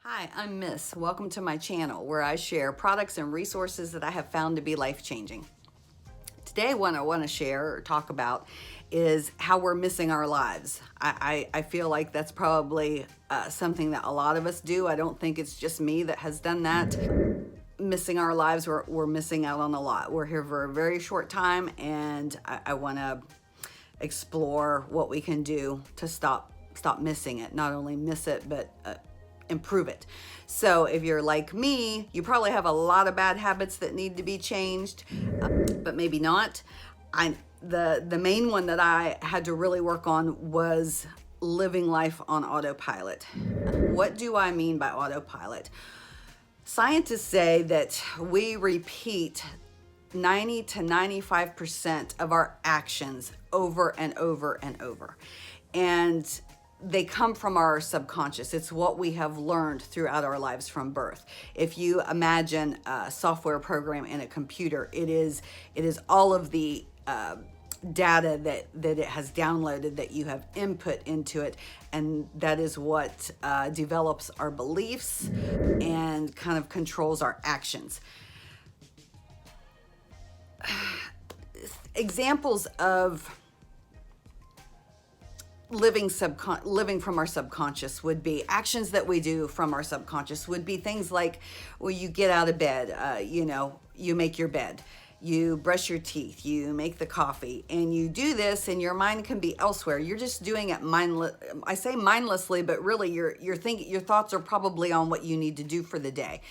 Hi, I'm Miss. Welcome to my channel where I share products and resources that I have found to be life-changing. Today what I want to share or talk about is how we're missing our lives. I feel like that's probably something that a lot of us do. I don't think it's just me that has done that. Missing our lives, we're missing out on a lot. We're here for a very short time, and I want to explore what we can do to stop missing it. Not only miss it, but improve it. So if you're like me, you probably have a lot of bad habits that need to be changed, but maybe not. The main one that I had to really work on was living life on autopilot. What do I mean by autopilot? Scientists say that we repeat 90 to 95% of our actions over and over and over. And they come from our subconscious. It's what we have learned throughout our lives from birth. If you imagine a software program in a computer, it is all of the data that it has downloaded that you have input into it, and that is what develops our beliefs and kind of controls our actions. Examples of living from our subconscious would be actions that we do from our subconscious would be things like, well, you get out of bed, you make your bed, you brush your teeth, you make the coffee, and you do this and your mind can be elsewhere. You're just doing it I say mindlessly, but really you're thinking, your thoughts are probably on what you need to do for the day.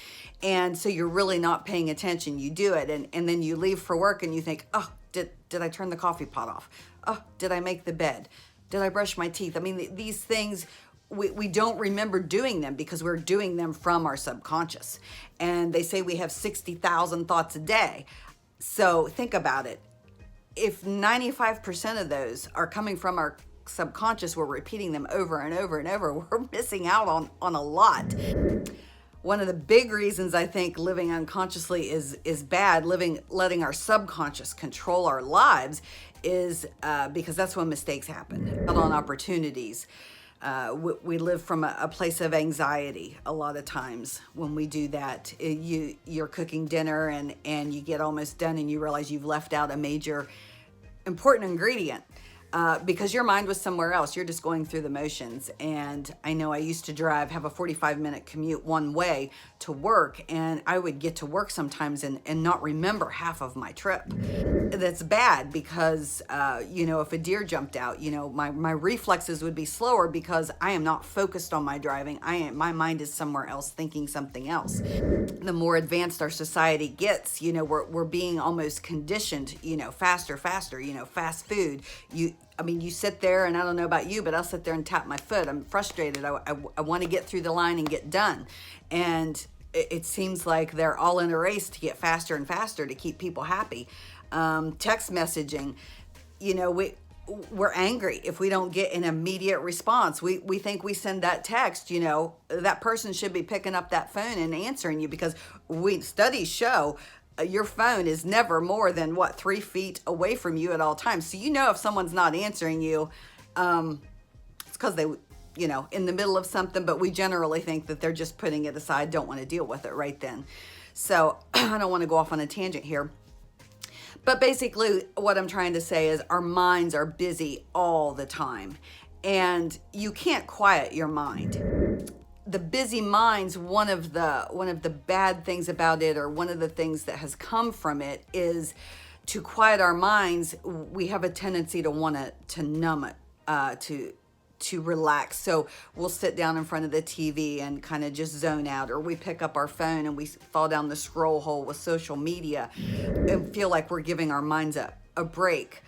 And so you're really not paying attention. You do it and then you leave for work and you think, oh, did I turn the coffee pot off? Oh, did I make the bed? Did I brush my teeth? I mean, these things, we don't remember doing them because we're doing them from our subconscious. And they say we have 60,000 thoughts a day. So think about it. If 95% of those are coming from our subconscious, we're repeating them over and over and over, we're missing out on a lot. One of the big reasons I think living unconsciously is bad, letting our subconscious control our lives, is because that's when mistakes happen, on opportunities. We live from a place of anxiety a lot of times when we do that. You're cooking dinner and you get almost done and you realize you've left out a major important ingredient. Because your mind was somewhere else. You're just going through the motions. And I know I used to have a 45-minute commute one way to work, and I would get to work sometimes and not remember half of my trip. That's bad because, if a deer jumped out, my reflexes would be slower because I am not focused on my driving. My mind is somewhere else thinking something else. The more advanced our society gets, we're being almost conditioned, faster, fast food. You sit there, and I don't know about you, but I'll sit there and tap my foot. I'm frustrated. I want to get through the line and get done. And it seems like they're all in a race to get faster and faster to keep people happy. Text messaging, we're angry if we don't get an immediate response. We think we send that text, that person should be picking up that phone and answering you, because studies show your phone is never more than 3 feet away from you at all times. So if someone's not answering you, it's because they in the middle of something, but we generally think that they're just putting it aside, don't want to deal with it right then. So I don't want to go off on a tangent here. But basically what I'm trying to say is our minds are busy all the time, and you can't quiet your mind. The busy minds, one of the bad things about it, or one of the things that has come from it, is to quiet our minds. We have a tendency to want to numb it, to relax. So we'll sit down in front of the TV and kind of just zone out, or we pick up our phone and we fall down the scroll hole with social media and feel like we're giving our minds a break.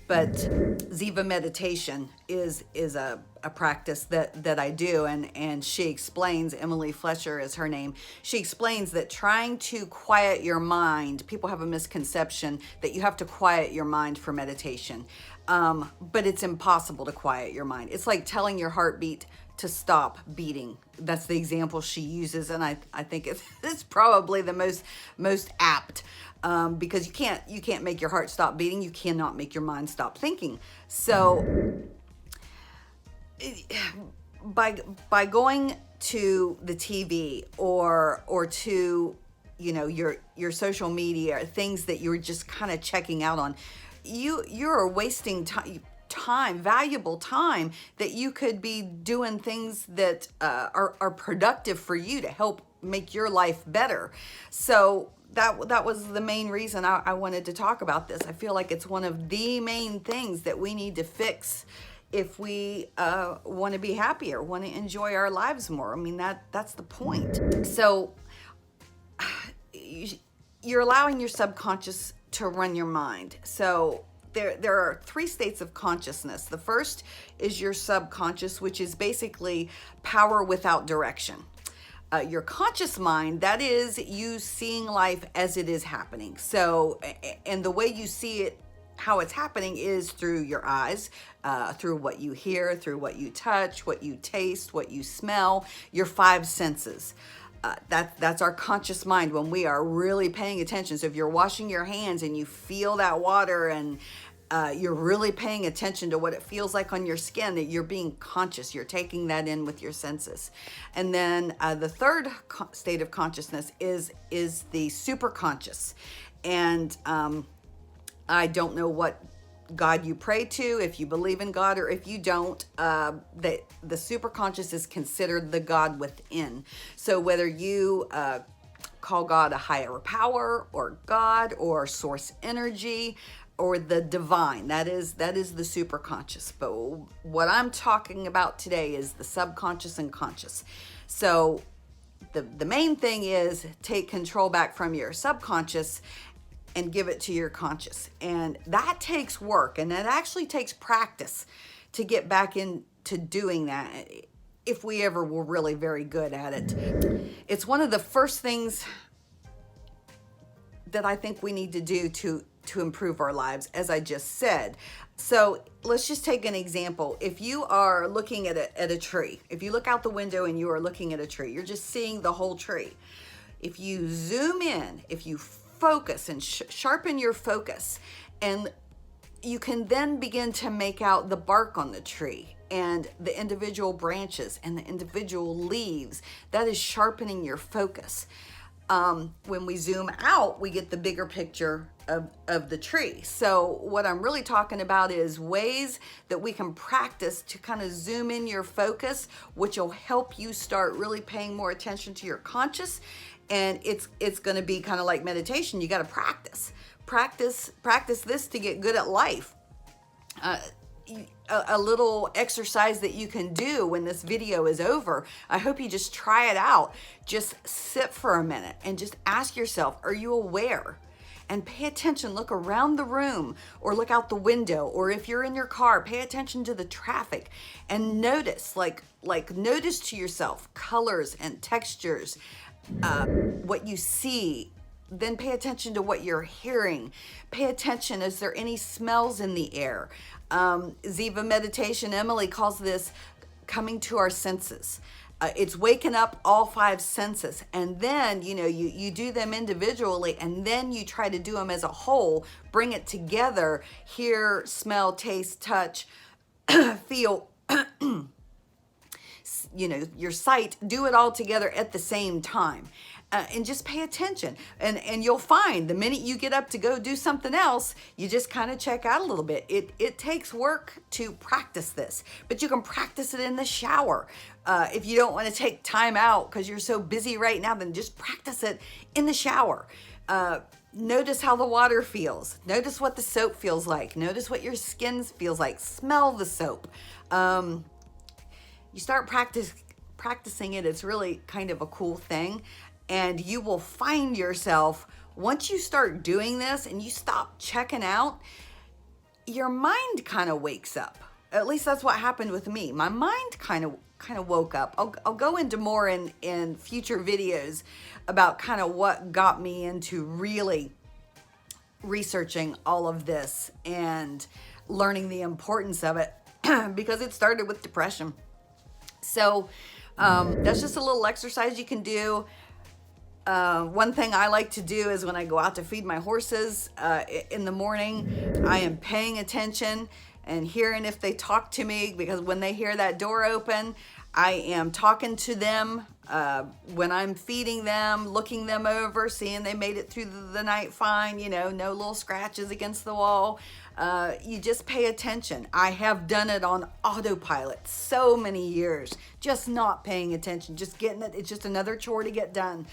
But Ziva Meditation is a practice that I do, and she explains, Emily Fletcher is her name, she explains that trying to quiet your mind, people have a misconception that you have to quiet your mind for meditation, but it's impossible to quiet your mind. It's like telling your heartbeat to stop beating. That's the example she uses, and I think it's probably the most apt. Because you can't make your heart stop beating. You cannot make your mind stop thinking. So by going to the TV or to, you know, your social media, things that you're just kind of checking out on, you're wasting time, valuable time that you could be doing things that are productive for you to help make your life better. So that was the main reason I wanted to talk about this. I feel like it's one of the main things that we need to fix if we want to be happier, want to enjoy our lives more. I mean, that's the point. So you're allowing your subconscious to run your mind. So there are 3 states of consciousness. The first is your subconscious, which is basically power without direction. Your conscious mind, that is you seeing life as it is happening. So, and the way you see it, how it's happening, is through your eyes, through what you hear, through what you touch, what you taste, what you smell, your 5 senses. That's our conscious mind when we are really paying attention. So if you're washing your hands and you feel that water and you're really paying attention to what it feels like on your skin, that you're being conscious, you're taking that in with your senses. And then the third state of consciousness is the superconscious. And I don't know what God you pray to, if you believe in God or if you don't, the superconscious is considered the God within. So whether you call God a higher power or God or source energy or the divine, that is the superconscious. But what I'm talking about today is the subconscious and conscious. So the main thing is take control back from your subconscious and give it to your conscious. And that takes work, and that actually takes practice to get back into doing that, if we ever were really very good at it. It's one of the first things that I think we need to do to improve our lives, as I just said. So let's just take an example. If you are looking at a tree, if you look out the window and you are looking at a tree, you're just seeing the whole tree. If you zoom in, if you focus and sharpen your focus, and you can then begin to make out the bark on the tree and the individual branches and the individual leaves. That is sharpening your focus. When we zoom out, we get the bigger picture of the tree. So what I'm really talking about is ways that we can practice to kind of zoom in your focus, which will help you start really paying more attention to your conscious. And it's going to be kind of like meditation. You got to practice this to get good at life. A little exercise that you can do when this video is over, I hope you just try it out. Just sit for a minute and just ask yourself, are you aware? And pay attention, look around the room or look out the window, or if you're in your car, pay attention to the traffic and notice, like notice to yourself colors and textures, what you see. Then pay attention to what you're hearing. Pay attention, is there any smells in the air? Ziva Meditation, Emily calls this coming to our senses. It's waking up all 5 senses. And then, you do them individually, and then you try to do them as a whole, bring it together, hear, smell, taste, touch, feel, your sight, do it all together at the same time. And just pay attention, and you'll find the minute you get up to go do something else, you just kind of check out a little bit. It takes work to practice this, but you can practice it in the shower. If you don't want to take time out because you're so busy right now, then just practice it in the shower. Notice how the water feels. Notice what the soap feels like. Notice what your skin feels like. Smell the soap. You start practicing it. It's really kind of a cool thing. And you will find yourself, once you start doing this and you stop checking out, your mind kind of wakes up. At least that's what happened with me. My mind kind of woke up. I'll go into more in future videos about kind of what got me into really researching all of this and learning the importance of it, because it started with depression. So that's just a little exercise you can do. One thing I like to do is when I go out to feed my horses in the morning, I am paying attention and hearing if they talk to me, because when they hear that door open, I am talking to them when I'm feeding them, looking them over, seeing they made it through the night fine, no little scratches against the wall. You just pay attention. I have done it on autopilot so many years, just not paying attention, just getting it. It's just another chore to get done.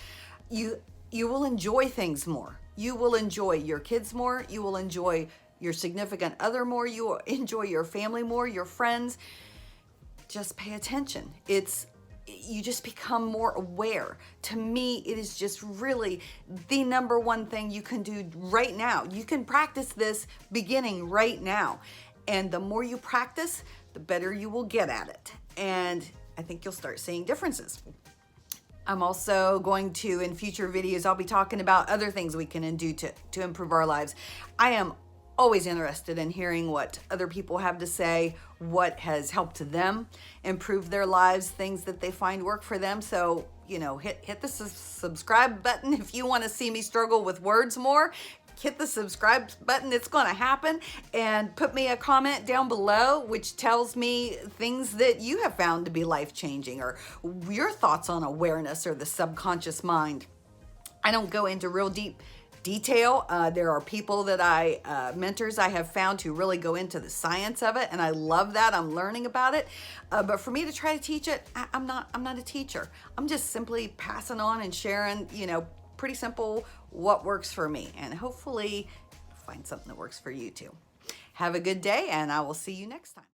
You will enjoy things more. You will enjoy your kids more. You will enjoy your significant other more. You will enjoy your family more, your friends. Just pay attention. You just become more aware. To me, it is just really the number one thing you can do right now. You can practice this beginning right now. And the more you practice, the better you will get at it. And I think you'll start seeing differences. I'm also going to, in future videos, I'll be talking about other things we can do to improve our lives. I am always interested in hearing what other people have to say, what has helped them improve their lives, things that they find work for them. So, hit the subscribe button if you want to see me struggle with words more. Hit the subscribe button, it's going to happen. And put me a comment down below which tells me things that you have found to be life-changing, or your thoughts on awareness or the subconscious mind. I don't go into real deep detail. There are people that mentors I have found who really go into the science of it, and I love that. I'm learning about it. But for me to try to teach it, I'm not a teacher. I'm just simply passing on and sharing, pretty simple what works for me, and hopefully find something that works for you too. Have a good day, and I will see you next time.